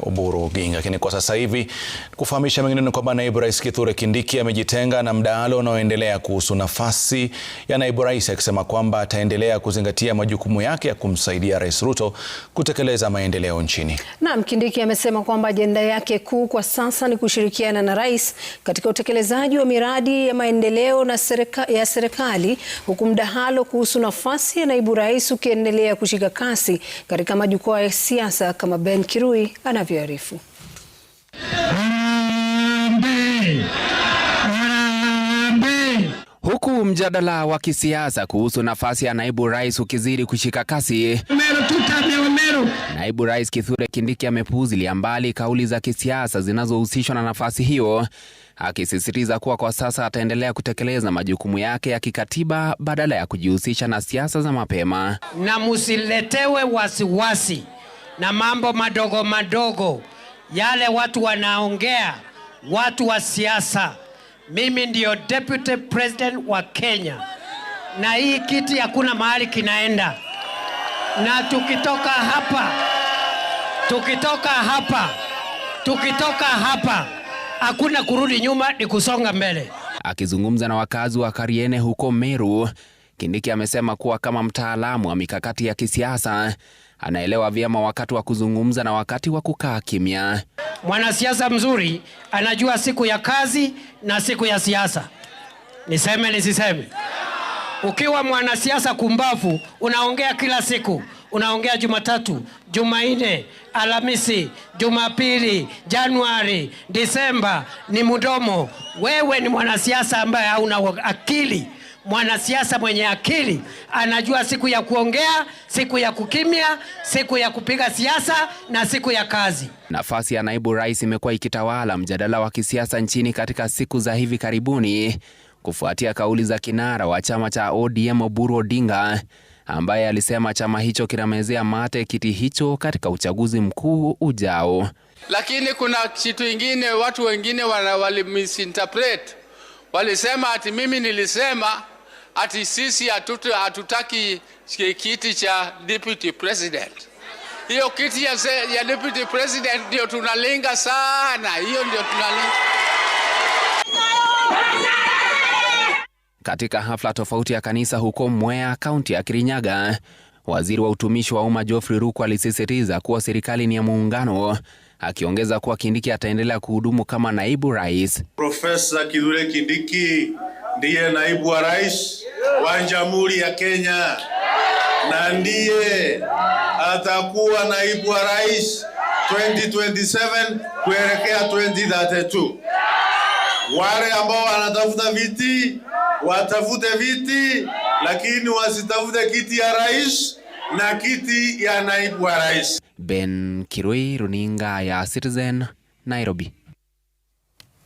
Oburu Oginga. Lakini kwa sasa hivi kufahamisha mengine ni kwamba naibu rais Kithure Kindiki amejitenga na mdahalo unaoendelea kuhusu nafasi ya naibu rais, akisema kwamba ataendelea kuzingatia majukumu yake ya kumsaidia Rais Ruto kutekeleza maendeleo nchini. Naam, Kindiki amesema kwamba ajenda yake kuu kwa sasa ni kushirikiana na rais katika utekelezaji wa miradi ya maendeleo na serikali, huku mdahalo kuhusu nafasi ya naibu rais ukiendelea kushika kasi katika majukwaa ya siasa, kama Ben Kirui anavyoarifu. Huku mjadala wa kisiasa kuhusu nafasi ya naibu rais ukizidi kushika kasi, naibu rais Kithure Kindiki amepuuzilia mbali kauli za kisiasa zinazohusishwa na nafasi hiyo, akisisitiza kuwa kwa sasa ataendelea kutekeleza majukumu yake ya kikatiba badala ya kujihusisha na siasa za mapema. Na musiletewe wasiwasi na mambo madogo madogo yale watu wanaongea, watu wa siasa. Mimi ndio Deputy President wa Kenya, na hii kiti hakuna mahali kinaenda, na tukitoka hapa hakuna kurudi nyuma, ni kusonga mbele. Akizungumza na wakazi wa Kariene huko Meru, Kindiki amesema kuwa kama mtaalamu wa mikakati ya kisiasa anaelewa vyema wakati wa kuzungumza na wakati wa kukaa kimya. Mwanasiasa mzuri anajua siku ya kazi na siku ya siasa. Niseme nisiseme? Ukiwa mwanasiasa kumbavu, unaongea kila siku. Unaongea Jumatatu, Jumanne, Alhamisi, Jumapili, Januari, Disemba, ni mdomo. Wewe ni mwanasiasa ambaye hauna akili. Mwanasiasa mwenye akili anajua siku ya kuongea, siku ya kukimya, siku ya kupiga siasa na siku ya kazi. Nafasi ya naibu rais imekuwa ikitawala mjadala wa kisiasa nchini katika siku za hivi karibuni, kufuatia kauli za kinara wa chama cha ODM Oburu Odinga, ambaye alisema chama hicho kinamezea mate kiti hicho katika uchaguzi mkuu ujao. Lakini kuna kitu kingine watu wengine wali-misinterpret. Walisema ati mimi nilisema ati sisi hatutaki kiti cha deputy president. Hiyo kiti ya deputy president ndio tunalenga sana. Hiyo ndio tunalenga. Katika hafla tofauti ya kanisa huko Mwea, kaunti ya Kirinyaga, waziri wa utumishi wa umma Geoffrey Ruku alisisitiza kuwa serikali ni ya muungano, akiongeza kuwa Kindiki ataendelea kuhudumu kama naibu rais. Profesa Kithure Kindiki ndiye naibu wa rais wa Jamhuri ya Kenya, na ndiye atakuwa naibu wa rais 2027 kuelekea 2032. Wale ambao wanatafuta viti watafute viti, lakini wasitafute kiti ya rais na kiti ya naibu wa rais. Ben Kirui, runinga ya Citizen, Nairobi.